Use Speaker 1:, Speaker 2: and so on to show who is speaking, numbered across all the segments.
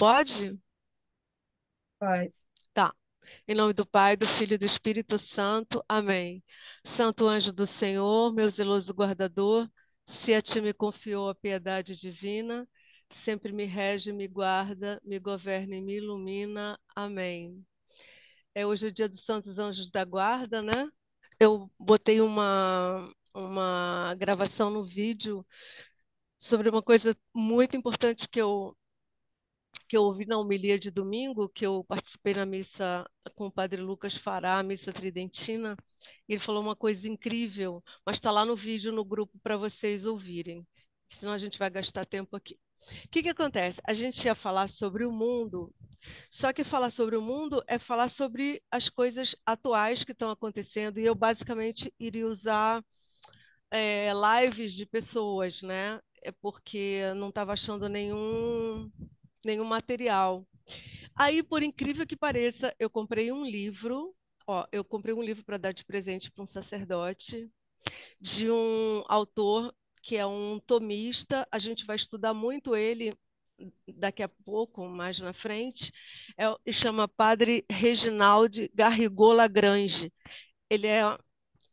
Speaker 1: Pode?
Speaker 2: Paz.
Speaker 1: Tá. Em nome do Pai, do Filho e do Espírito Santo. Amém. Santo anjo do Senhor, meu zeloso guardador, se a ti me confiou a piedade divina, sempre me rege, me guarda, me governa e me ilumina. Amém. Hoje é o dia dos Santos Anjos da Guarda, né? Eu botei uma gravação no vídeo sobre uma coisa muito importante que eu ouvi na homilia de domingo, que eu participei na missa com o Padre Lucas Fará, a missa tridentina, e ele falou uma coisa incrível, mas está lá no vídeo, no grupo, para vocês ouvirem, senão a gente vai gastar tempo aqui. O que que acontece? A gente ia falar sobre o mundo, só que falar sobre o mundo é falar sobre as coisas atuais que estão acontecendo, e eu basicamente iria usar lives de pessoas, né? É porque eu não estava achando nenhum material. Aí, por incrível que pareça, eu comprei um livro. Ó, eu comprei um livro para dar de presente para um sacerdote, de um autor que é um tomista. A gente vai estudar muito ele daqui a pouco, mais na frente. Chama Padre Reginald Garrigou Lagrange. Ele é,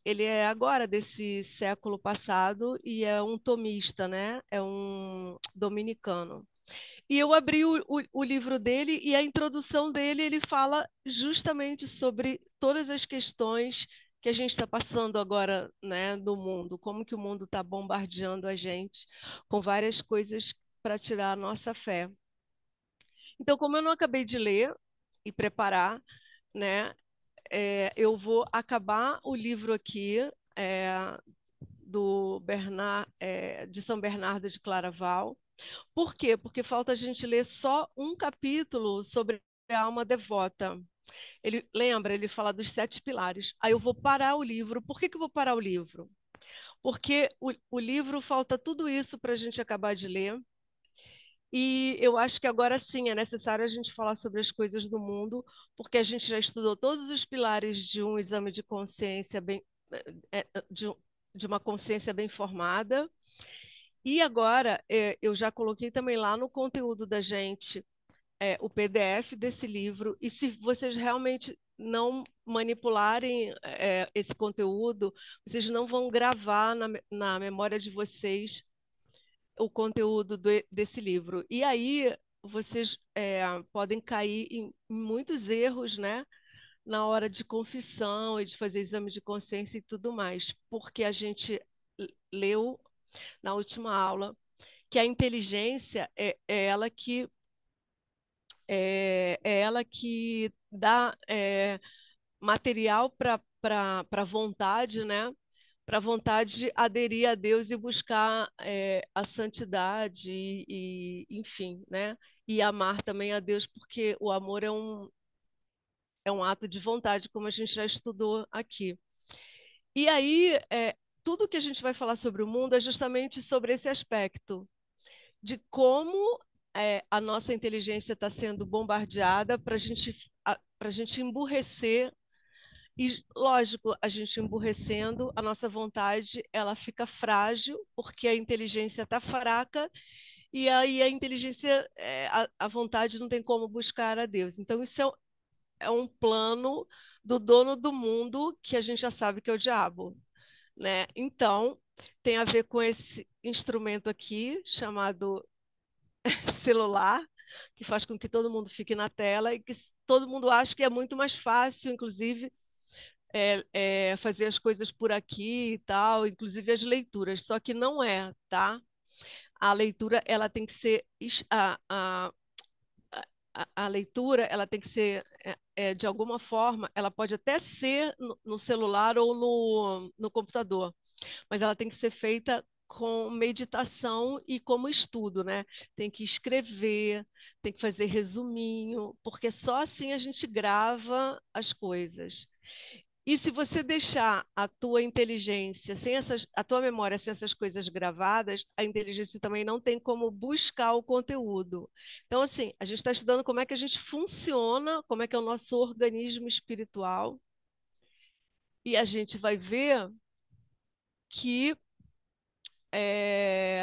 Speaker 1: ele é agora desse século passado e é um tomista, né? É um dominicano. E eu abri o livro dele e a introdução dele, ele fala justamente sobre todas as questões que a gente está passando agora, né, no mundo, como que o mundo está bombardeando a gente com várias coisas para tirar a nossa fé. Então, como eu não acabei de ler e preparar, né, eu vou acabar o livro aqui é, de São Bernardo de Claraval. Por quê? Porque falta a gente ler só um capítulo sobre a alma devota. Ele fala dos sete pilares. Aí eu vou parar o livro. Por que que eu vou parar o livro? Porque o livro falta tudo isso para a gente acabar de ler. E eu acho que agora sim é necessário a gente falar sobre as coisas do mundo, porque a gente já estudou todos os pilares de um exame de consciência de uma consciência bem formada. E agora, eu já coloquei também lá no conteúdo da gente o PDF desse livro. E se vocês realmente não manipularem esse conteúdo, vocês não vão gravar na memória de vocês o conteúdo desse livro. E aí vocês podem cair em muitos erros, né? Na hora de confissão e de fazer exame de consciência e tudo mais, porque a gente leu na última aula que a inteligência é ela que dá material para a vontade, né? Para a vontade aderir a Deus e buscar a santidade enfim, né? E amar também a Deus, porque o amor é um ato de vontade, como a gente já estudou aqui. E aí, tudo que a gente vai falar sobre o mundo é justamente sobre esse aspecto de como a nossa inteligência está sendo bombardeada para gente emburrecer. E, lógico, a gente emburrecendo, a nossa vontade ela fica frágil, porque a inteligência está fraca, e aí a inteligência, a vontade não tem como buscar a Deus. Então, isso é um plano do dono do mundo, que a gente já sabe que é o diabo, né? Então, tem a ver com esse instrumento aqui, chamado celular, que faz com que todo mundo fique na tela e que todo mundo acha que é muito mais fácil, inclusive, fazer as coisas por aqui e tal, inclusive as leituras. Só que não é, tá? A leitura, ela tem que ser a leitura, ela tem que ser de alguma forma, ela pode até ser no celular ou no computador, mas ela tem que ser feita com meditação e como estudo, né? Tem que escrever, tem que fazer resuminho, porque só assim a gente grava as coisas. E se você deixar a tua inteligência a tua memória sem essas coisas gravadas, a inteligência também não tem como buscar o conteúdo. Então, assim, a gente está estudando como é que a gente funciona, como é que é o nosso organismo espiritual, e a gente vai ver que é,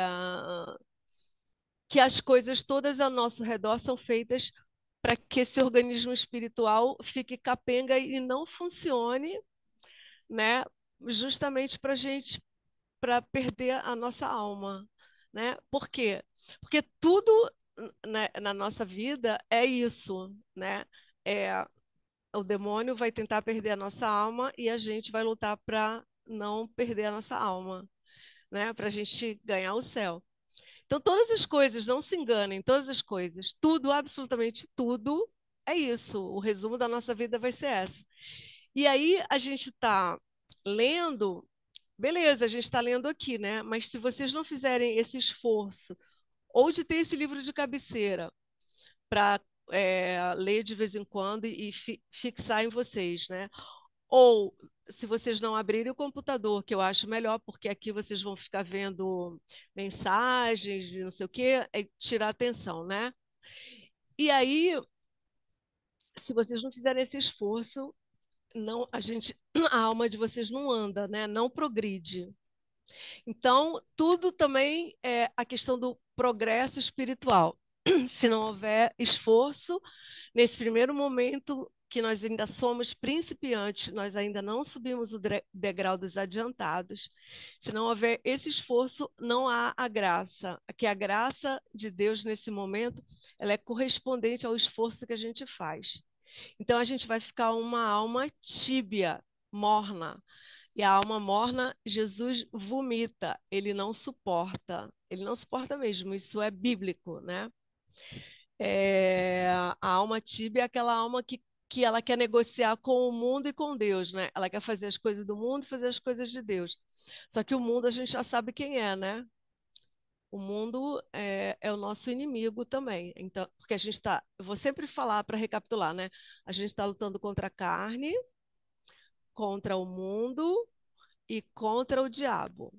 Speaker 1: que as coisas todas ao nosso redor são feitas para que esse organismo espiritual fique capenga e não funcione, né? Justamente para gente, para perder a nossa alma, né? Por quê? Porque tudo, né, na nossa vida é isso, né? É, o demônio vai tentar perder a nossa alma e a gente vai lutar para não perder a nossa alma, né? Para a gente ganhar o céu. Então, todas as coisas, não se enganem, todas as coisas, tudo, absolutamente tudo, é isso. O resumo da nossa vida vai ser essa. E aí, a gente está lendo, beleza, a gente está lendo aqui, né? Mas se vocês não fizerem esse esforço, ou de ter esse livro de cabeceira, para ler de vez em quando e fixar em vocês, né? Ou se vocês não abrirem o computador, que eu acho melhor, porque aqui vocês vão ficar vendo mensagens e não sei o quê, é tirar atenção, né? E aí, se vocês não fizerem esse esforço, não, a gente, a alma de vocês não anda, né? Não progride. Então, tudo também é a questão do progresso espiritual. Se não houver esforço, nesse primeiro momento que nós ainda somos principiantes, nós ainda não subimos o degrau dos adiantados. Se não houver esse esforço, não há a graça. Que a graça de Deus nesse momento, ela é correspondente ao esforço que a gente faz. Então a gente vai ficar uma alma tíbia, morna. E a alma morna, Jesus vomita, ele não suporta. Ele não suporta mesmo, isso é bíblico, né? A alma tíbia é aquela alma que ela quer negociar com o mundo e com Deus, né? Ela quer fazer as coisas do mundo e fazer as coisas de Deus. Só que o mundo a gente já sabe quem é, né? O mundo é o nosso inimigo também. Então, porque a gente está, eu vou sempre falar para recapitular, né? A gente está lutando contra a carne, contra o mundo e contra o diabo.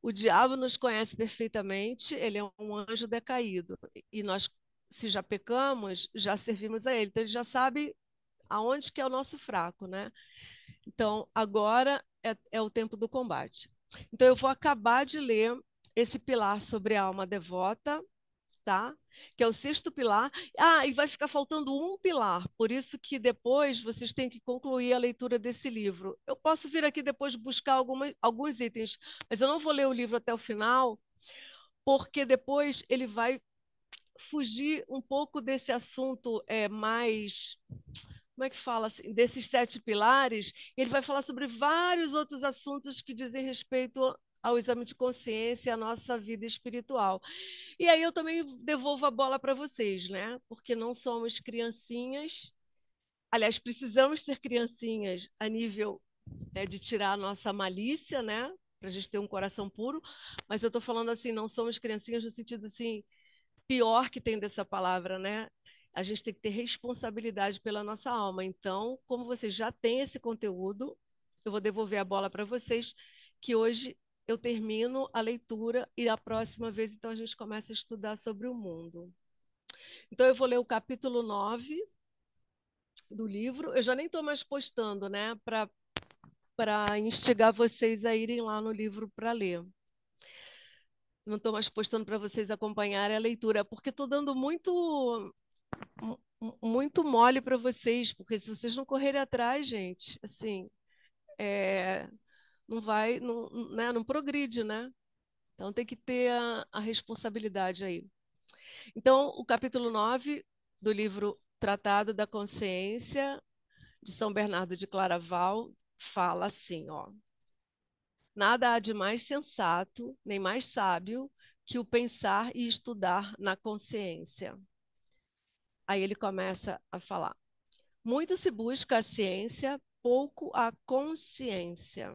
Speaker 1: O diabo nos conhece perfeitamente, ele é um anjo decaído. E nós, se já pecamos, já servimos a ele. Então, ele já sabe aonde que é o nosso fraco, né? Então, agora é o tempo do combate. Então, eu vou acabar de ler esse pilar sobre a alma devota, tá? Que é o sexto pilar. Ah, e vai ficar faltando um pilar, por isso que depois vocês têm que concluir a leitura desse livro. Eu posso vir aqui depois buscar alguns itens, mas eu não vou ler o livro até o final, porque depois ele vai fugir um pouco desse assunto mais como é que fala assim, desses sete pilares, ele vai falar sobre vários outros assuntos que dizem respeito ao exame de consciência, à nossa vida espiritual. E aí eu também devolvo a bola para vocês, né? Porque não somos criancinhas. Aliás, precisamos ser criancinhas a nível, né, de tirar a nossa malícia, né? Para a gente ter um coração puro. Mas eu estou falando assim, não somos criancinhas no sentido assim, pior que tem dessa palavra, né? A gente tem que ter responsabilidade pela nossa alma. Então, como vocês já têm esse conteúdo, eu vou devolver a bola para vocês, que hoje eu termino a leitura e a próxima vez, então, a gente começa a estudar sobre o mundo. Então, eu vou ler o capítulo 9 do livro. Eu já nem estou mais postando, né? Para instigar vocês a irem lá no livro para ler. Não estou mais postando para vocês acompanharem a leitura, porque estou dando muito mole para vocês, porque se vocês não correrem atrás, gente, assim, é, não vai, não, né, não progride, né? Então tem que ter a responsabilidade aí. Então, o capítulo 9 do livro Tratado da Consciência, de São Bernardo de Claraval, fala assim, ó. Nada há de mais sensato, nem mais sábio, que o pensar e estudar na consciência. Aí ele começa a falar. Muito se busca a ciência, pouco a consciência.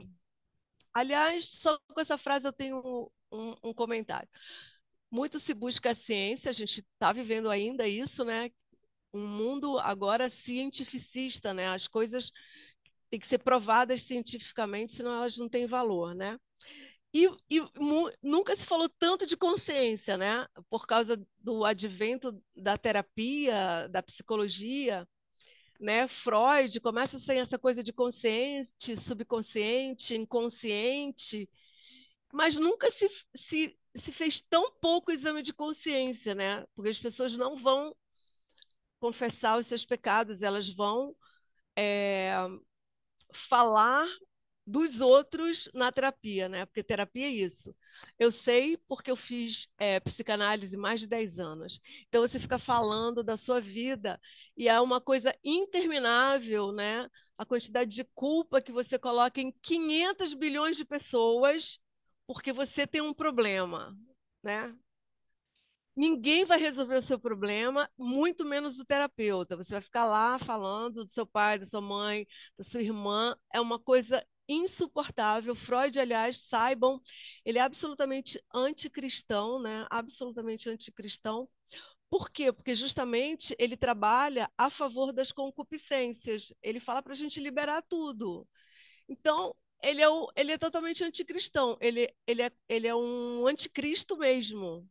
Speaker 1: Aliás, só com essa frase eu tenho um comentário. Muito se busca a ciência, a gente está vivendo ainda isso, né? Um mundo agora cientificista, né? As coisas têm que ser provadas cientificamente, senão elas não têm valor, né? Nunca se falou tanto de consciência, né? Por causa do advento da terapia, da psicologia, né? Freud começa sem essa coisa de consciente, subconsciente, inconsciente, mas nunca se fez tão pouco exame de consciência, né? Porque as pessoas não vão confessar os seus pecados, elas vão é, falar dos outros na terapia, né? Porque terapia é isso. Eu sei porque eu fiz psicanálise mais de 10 anos. Então você fica falando da sua vida e é uma coisa interminável, né? A quantidade de culpa que você coloca em 500 bilhões de pessoas porque você tem um problema, né? Ninguém vai resolver o seu problema, muito menos o terapeuta. Você vai ficar lá falando do seu pai, da sua mãe, da sua irmã. É uma coisa insuportável. Freud, aliás, saibam, ele é absolutamente anticristão, né? Absolutamente anticristão. Por quê? Porque justamente ele trabalha a favor das concupiscências. Ele fala para a gente liberar tudo. Então, ele é totalmente anticristão. Ele é um anticristo mesmo.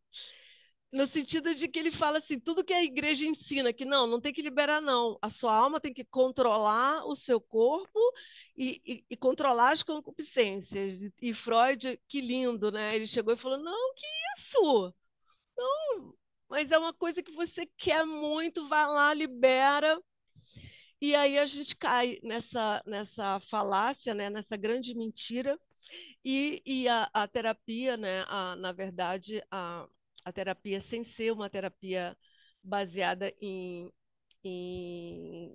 Speaker 1: No sentido de que ele fala assim, tudo que a igreja ensina, que não tem que liberar, não. A sua alma tem que controlar o seu corpo e controlar as concupiscências. E Freud, que lindo, né? Ele chegou e falou: não, que isso? Não, mas é uma coisa que você quer muito, vai lá, libera. E aí a gente cai nessa falácia, né? Nessa grande mentira e a terapia, né, na verdade, a terapia sem ser uma terapia baseada em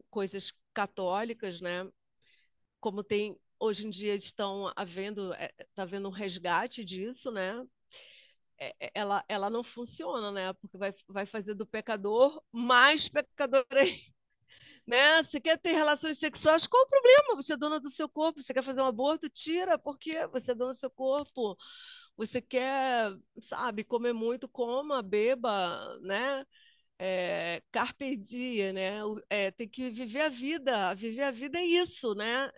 Speaker 1: coisas católicas, né, como tem hoje em dia estão havendo, está havendo um resgate disso, né, ela não funciona, né, porque vai fazer do pecador mais pecador né? Você quer ter relações sexuais? Qual o problema? Você é dona do seu corpo. Você quer fazer um aborto? Tira, porque você é dona do seu corpo. Você quer, sabe, comer muito, coma, beba, né? Carpe diem, né? Tem que viver a vida. Viver a vida é isso, né?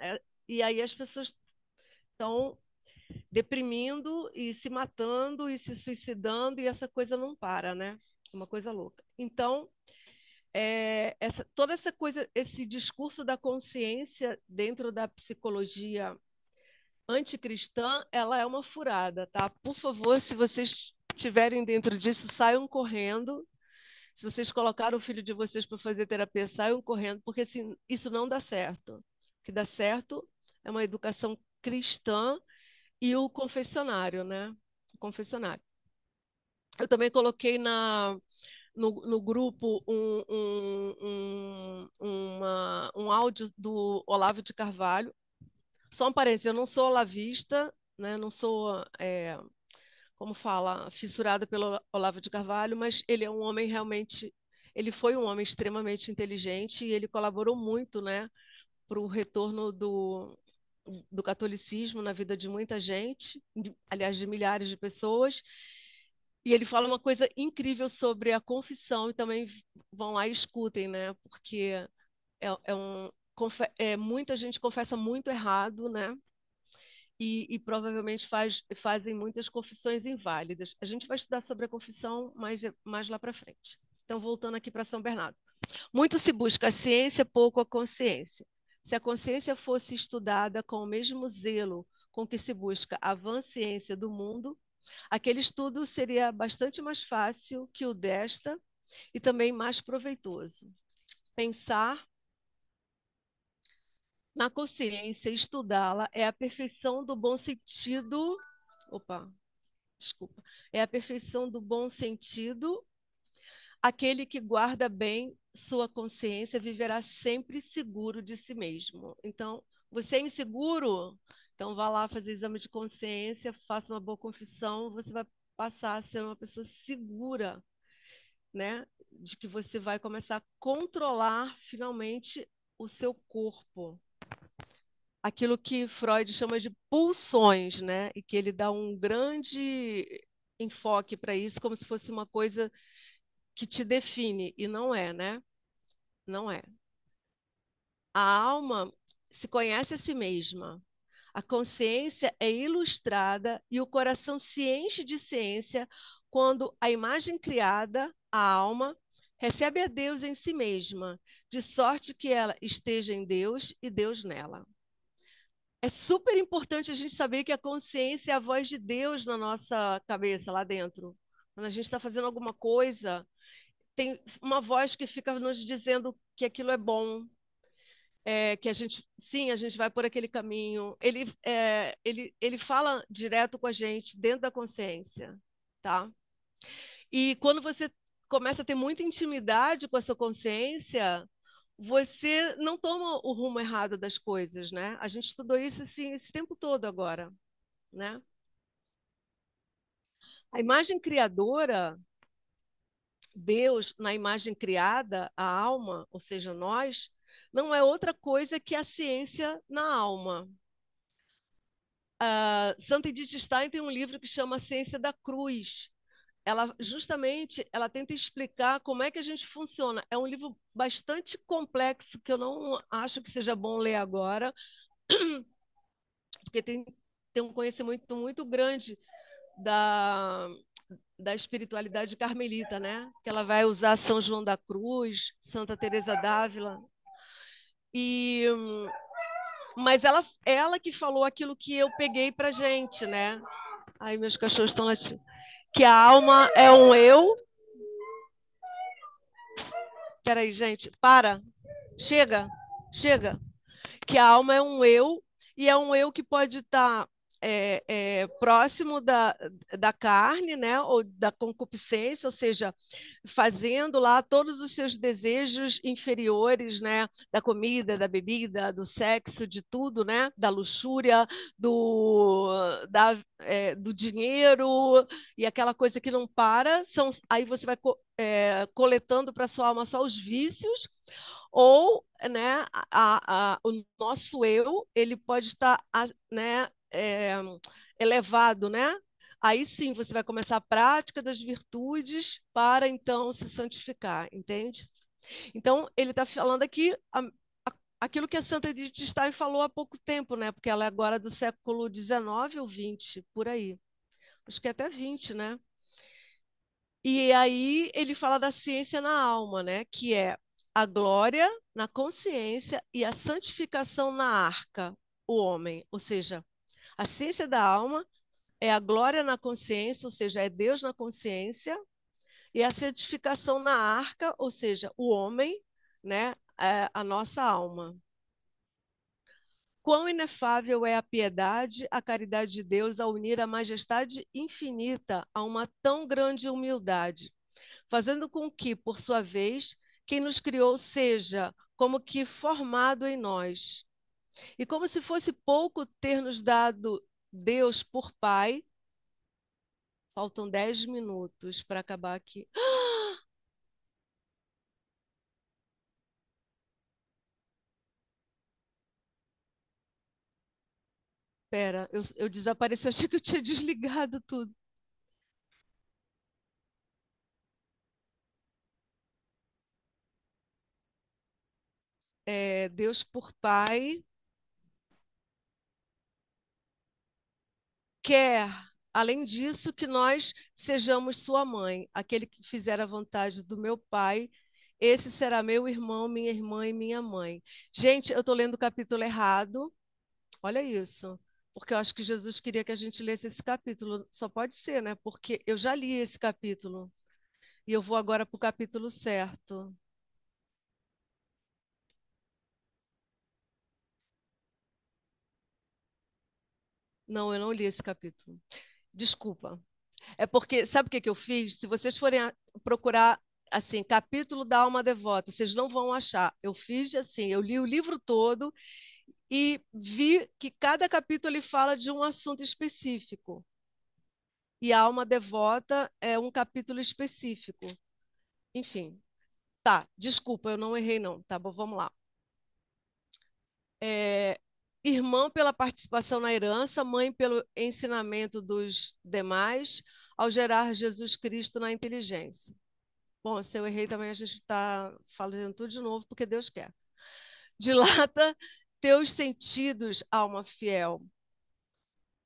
Speaker 1: E aí as pessoas estão deprimindo e se matando e se suicidando e essa coisa não para, né? É uma coisa louca. Então, toda essa coisa, esse discurso da consciência dentro da psicologia anticristã, ela é uma furada, tá? Por favor, se vocês estiverem dentro disso, saiam correndo. Se vocês colocaram o filho de vocês para fazer terapia, saiam correndo, porque assim, isso não dá certo. O que dá certo é uma educação cristã e o confessionário, né? O confessionário. Eu também coloquei no grupo um áudio do Olavo de Carvalho. Só um parênteses, eu não sou olavista, né? Não sou, como fala, fissurada pelo Olavo de Carvalho, mas ele é um homem realmente, ele foi um homem extremamente inteligente e ele colaborou muito, né, para o retorno do catolicismo na vida de muita gente, aliás, de milhares de pessoas. E ele fala uma coisa incrível sobre a confissão, e também vão lá e escutem, né? Porque muita gente confessa muito errado, né? E provavelmente fazem muitas confissões inválidas. A gente vai estudar sobre a confissão mais lá para frente. Então, voltando aqui para São Bernardo. Muito se busca a ciência, pouco a consciência. Se a consciência fosse estudada com o mesmo zelo com que se busca a vã ciência do mundo, aquele estudo seria bastante mais fácil que o desta e também mais proveitoso. Pensar na consciência, estudá-la, é a perfeição do bom sentido. Opa, desculpa. É a perfeição do bom sentido. Aquele que guarda bem sua consciência viverá sempre seguro de si mesmo. Então, você é inseguro? Então, vá lá fazer exame de consciência, faça uma boa confissão, você vai passar a ser uma pessoa segura, né? De que você vai começar a controlar finalmente o seu corpo. Aquilo que Freud chama de pulsões, né? E que ele dá um grande enfoque para isso, como se fosse uma coisa que te define, e não é, né? Não é. A alma se conhece a si mesma. A consciência é ilustrada e o coração se enche de ciência quando a imagem criada, a alma, recebe a Deus em si mesma, de sorte que ela esteja em Deus e Deus nela. É super importante a gente saber que a consciência é a voz de Deus na nossa cabeça, lá dentro. Quando a gente está fazendo alguma coisa, tem uma voz que fica nos dizendo que aquilo é bom, que a gente, sim, a gente vai por aquele caminho. Ele fala direto com a gente, dentro da consciência, tá? E quando você começa a ter muita intimidade com a sua consciência, você não toma o rumo errado das coisas, né? A gente estudou isso assim, esse tempo todo agora, né? A imagem criadora, Deus, na imagem criada, a alma, ou seja, nós, não é outra coisa que a ciência na alma. Santa Edith Stein tem um livro que chama Ciência da Cruz. Ela justamente ela tenta explicar como é que a gente funciona. É um livro bastante complexo que eu não acho que seja bom ler agora, porque tem um conhecimento muito grande da, da espiritualidade carmelita, né? Que ela vai usar São João da Cruz, Santa Teresa d'Ávila. E mas ela que falou aquilo que eu peguei para gente, né? Aí meus cachorros estão latindo. Que a alma é um eu. Peraí, gente, para. Chega, chega. Que a alma é um eu, e é um eu que pode estar próximo da carne, né, ou da concupiscência, ou seja, fazendo lá todos os seus desejos inferiores, né, da comida, da bebida, do sexo, de tudo, né, da luxúria, do dinheiro, e aquela coisa que não para, aí você vai coletando para sua alma só os vícios, ou, né, o nosso eu, ele pode estar, né, elevado, né? Aí sim você vai começar a prática das virtudes para então se santificar, entende? Então ele está falando aqui aquilo que a Santa Edith Stein falou há pouco tempo, né? Porque ela é agora do século XIX ou XX, por aí. Acho que é até 20, né? E aí ele fala da ciência na alma, né? Que é a glória na consciência e a santificação na arca, o homem. Ou seja, a ciência da alma é a glória na consciência, ou seja, é Deus na consciência, e a santificação na arca, ou seja, o homem, né? É a nossa alma. Quão inefável é a piedade, a caridade de Deus ao unir a majestade infinita a uma tão grande humildade, fazendo com que, por sua vez, quem nos criou seja como que formado em nós. E como se fosse pouco ter nos dado Deus por Pai, faltam 10 minutos para acabar aqui. Pera, eu desapareci, eu achei que eu tinha desligado tudo. Deus por Pai quer, além disso, que nós sejamos sua mãe. Aquele que fizer a vontade do meu Pai, esse será meu irmão, minha irmã e minha mãe. Gente, eu estou lendo o capítulo errado. Olha isso. Porque eu acho que Jesus queria que a gente lesse esse capítulo. Só pode ser, né? Porque eu já li esse capítulo. E eu vou agora para o capítulo certo. Não, eu não li esse capítulo. Desculpa. É porque, sabe o que que eu fiz? Se vocês forem procurar, assim, capítulo da alma devota, vocês não vão achar. Eu fiz assim, eu li o livro todo e vi que cada capítulo ele fala de um assunto específico. E a alma devota é um capítulo específico. Enfim, tá, desculpa, eu não errei não. Tá bom, vamos lá. É, irmã pela participação na herança, mãe pelo ensinamento dos demais, ao gerar Jesus Cristo na inteligência. Bom, se eu errei também, a gente está fazendo tudo de novo, porque Deus quer. Dilata teus sentidos, alma fiel,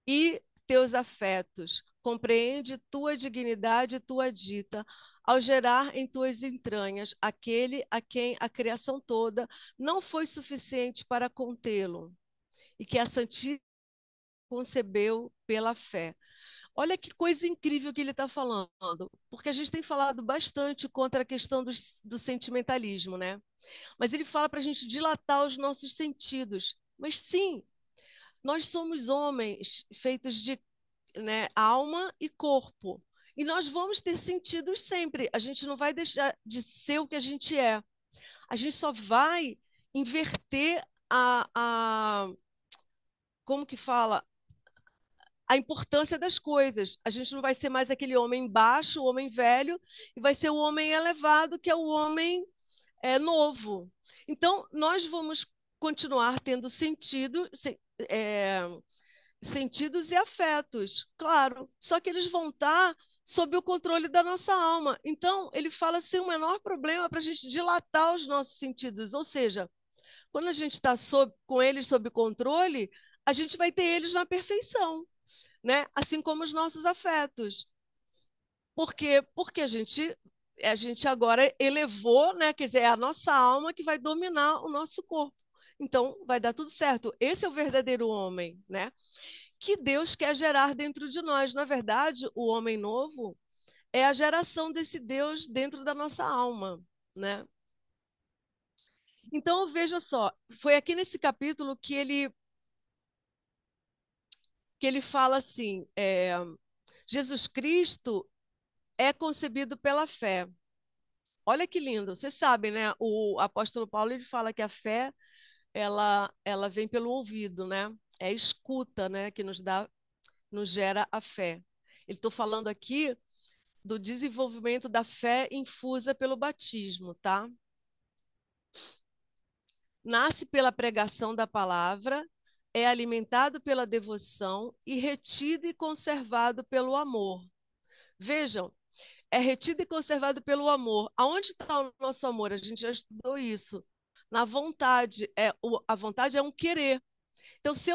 Speaker 1: e teus afetos. Compreende tua dignidade e tua dita, ao gerar em tuas entranhas aquele a quem a criação toda não foi suficiente para contê-lo. e que a Santíssima concebeu pela fé. Olha que coisa incrível que ele está falando, porque a gente tem falado bastante contra a questão do sentimentalismo, né? Mas ele fala para a gente dilatar os nossos sentidos. Mas sim, nós somos homens feitos de, né, alma e corpo. E nós vamos ter sentidos sempre. A gente não vai deixar de ser o que a gente é. A gente só vai inverter como que fala? A importância das coisas. A gente não vai ser mais aquele homem baixo, o homem velho, e vai ser o homem elevado, que é o homem novo. Então, nós vamos continuar tendo é, sentidos e afetos, claro, só que eles vão estar sob o controle da nossa alma. Então, ele fala sem o menor problema para a gente dilatar os nossos sentidos, ou seja, quando a gente está com eles sob controle, a gente vai ter eles na perfeição, né? Assim como os nossos afetos. Por quê? Porque a gente agora elevou, né? Quer dizer, é a nossa alma que vai dominar o nosso corpo. Então, vai dar tudo certo. Esse é o verdadeiro homem, né? Que Deus quer gerar dentro de nós. Na verdade, o homem novo é a geração desse Deus dentro da nossa alma, né? Então, veja só, foi aqui nesse capítulo que ele fala assim: Jesus Cristo é concebido pela fé. Olha que lindo. Vocês sabem, né? O apóstolo Paulo ele fala que a fé ela vem pelo ouvido, né? É a escuta, né? Que nos gera a fé. Ele estou falando aqui do desenvolvimento da fé infusa pelo batismo, tá? Nasce pela pregação da palavra, é alimentado pela devoção e retido e conservado pelo amor. Vejam, é retido e conservado pelo amor. Aonde está o nosso amor? A gente já estudou isso. Na vontade. A vontade é um querer. Então, se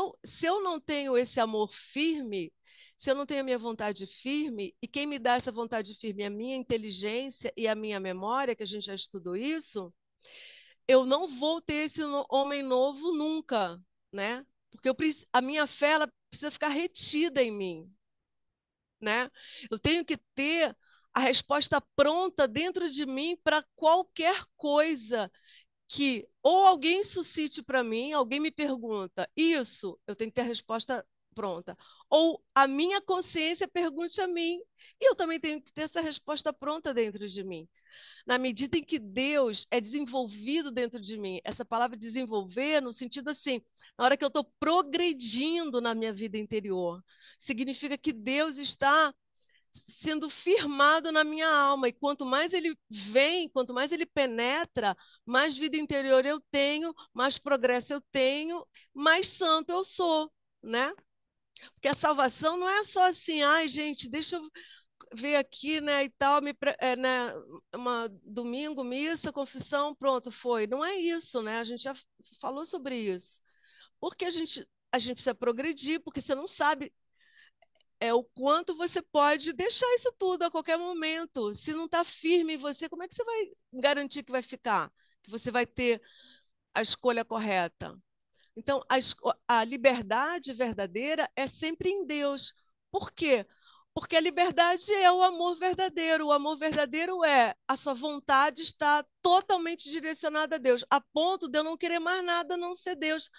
Speaker 1: eu não tenho esse amor firme, se eu não tenho a minha vontade firme, e quem me dá essa vontade firme é a minha inteligência e a minha memória, que a gente já estudou isso, eu não vou ter esse homem novo nunca, né? Porque a minha fé ela precisa ficar retida em mim, né? Eu tenho que ter a resposta pronta dentro de mim para qualquer coisa que ou alguém suscite para mim, alguém me pergunta, isso, eu tenho que ter a resposta pronta. Ou a minha consciência pergunte a mim, e eu também tenho que ter essa resposta pronta dentro de mim. Na medida em que Deus é desenvolvido dentro de mim, essa palavra desenvolver, no sentido assim, na hora que eu estou progredindo na minha vida interior, significa que Deus está sendo firmado na minha alma. E quanto mais ele vem, quanto mais ele penetra, mais vida interior eu tenho, mais progresso eu tenho, mais santo eu sou, né? Porque a salvação não é só assim, ai, gente, deixa eu ver aqui, né, e tal, né, domingo, missa, confissão, pronto, foi. Não é isso, né? A gente já falou sobre isso. Porque a gente precisa progredir, porque você não sabe o quanto você pode deixar isso tudo a qualquer momento. Se não está firme em você, como é que você vai garantir que vai ficar? Que você vai ter a escolha correta? Então, a liberdade verdadeira é sempre em Deus. Por quê? Porque a liberdade é o amor verdadeiro. O amor verdadeiro é a sua vontade está totalmente direcionada a Deus, a ponto de eu não querer mais nada a não ser Deus.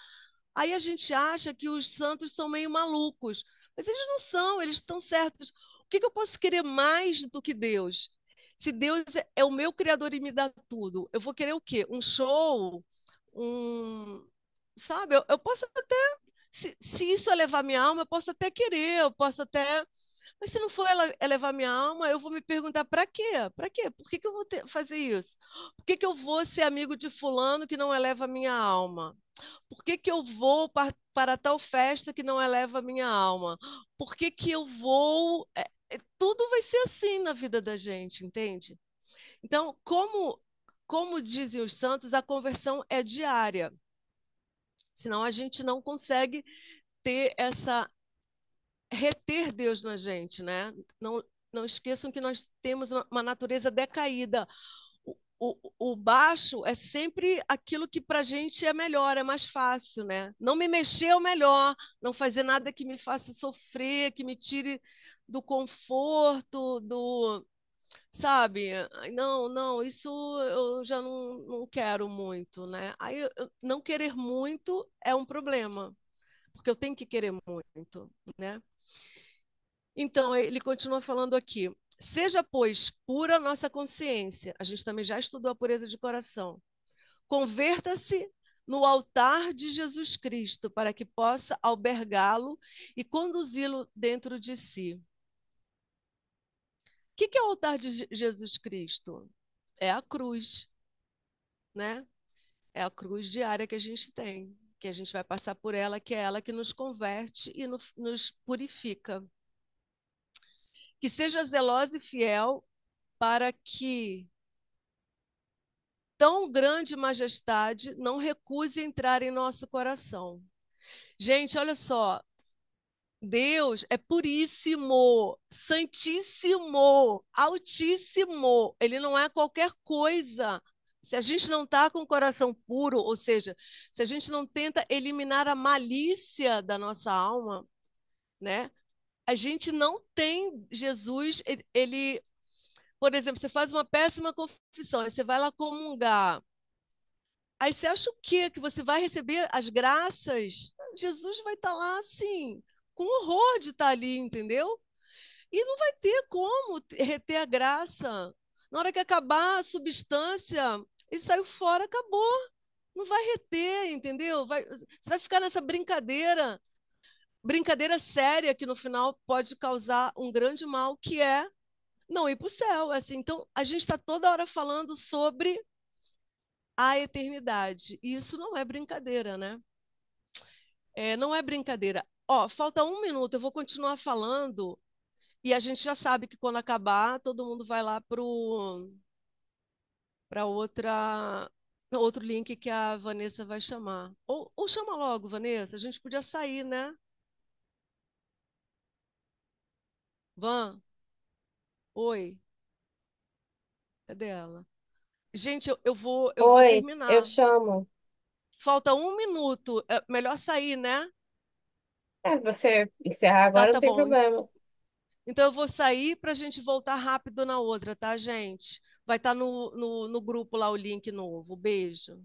Speaker 1: Aí a gente acha que os santos são meio malucos, mas eles não são, eles estão certos. O que eu posso querer mais do que Deus? Se Deus é o meu criador e me dá tudo, eu vou querer o quê? Um show? Um. Sabe? Eu posso até. Se isso elevar minha alma, eu posso até querer, eu posso até. Mas se não for elevar minha alma, eu vou me perguntar para quê? Para quê? Por que eu vou fazer isso? Por que eu vou ser amigo de fulano que não eleva a minha alma? Por que eu vou para tal festa que não eleva a minha alma? Por que eu vou. Tudo vai ser assim na vida da gente, entende? Então, como dizem os santos, a conversão é diária. Senão a gente não consegue ter reter Deus na gente, né? Não esqueçam que nós temos uma natureza decaída. o baixo é sempre aquilo que para a gente é melhor, é mais fácil, né? Não me mexer é o melhor, não fazer nada que me faça sofrer, que me tire do conforto, sabe? Ai, não, não, isso eu já não quero muito, né? Aí não querer muito é um problema, porque eu tenho que querer muito, né? Então, ele continua falando aqui. Seja, pois, pura nossa consciência. A gente também já estudou a pureza de coração. Converta-se no altar de Jesus Cristo, para que possa albergá-lo e conduzi-lo dentro de si. O que é o altar de Jesus Cristo? É a cruz, né? É a cruz diária que a gente tem, que a gente vai passar por ela, que é ela que nos converte e nos purifica. Que seja zelosa e fiel para que tão grande majestade não recuse entrar em nosso coração. Gente, olha só, Deus é puríssimo, santíssimo, altíssimo. Ele não é qualquer coisa. Se a gente não está com o coração puro, ou seja, se a gente não tenta eliminar a malícia da nossa alma, né? A gente não tem Jesus, por exemplo, você faz uma péssima confissão, aí você vai lá comungar. Aí você acha o quê? Que você vai receber as graças? Jesus vai estar lá assim, com horror de estar ali, entendeu? E não vai ter como reter a graça. Na hora que acabar a substância, ele saiu fora, acabou. Não vai reter, entendeu? Você vai ficar nessa brincadeira, brincadeira séria que no final pode causar um grande mal, que é não ir para o céu. Assim, então, a gente está toda hora falando sobre a eternidade. E isso não é brincadeira, né? É, não é brincadeira. Ó, falta um minuto, eu vou continuar falando e a gente já sabe que quando acabar, todo mundo vai lá para outro link que a Vanessa vai chamar. Ou chama logo, Vanessa, a gente podia sair, né? Van, oi, cadê ela? Gente, eu vou
Speaker 2: Oi, eu
Speaker 1: terminar.
Speaker 2: chamo.
Speaker 1: Falta um minuto. É melhor sair, né?
Speaker 2: Você encerrar
Speaker 1: Tá,
Speaker 2: agora não
Speaker 1: tá
Speaker 2: tem
Speaker 1: bom.
Speaker 2: problema.
Speaker 1: Então eu vou sair para a gente voltar rápido na outra, tá, gente? Vai estar no grupo lá o link novo. Beijo.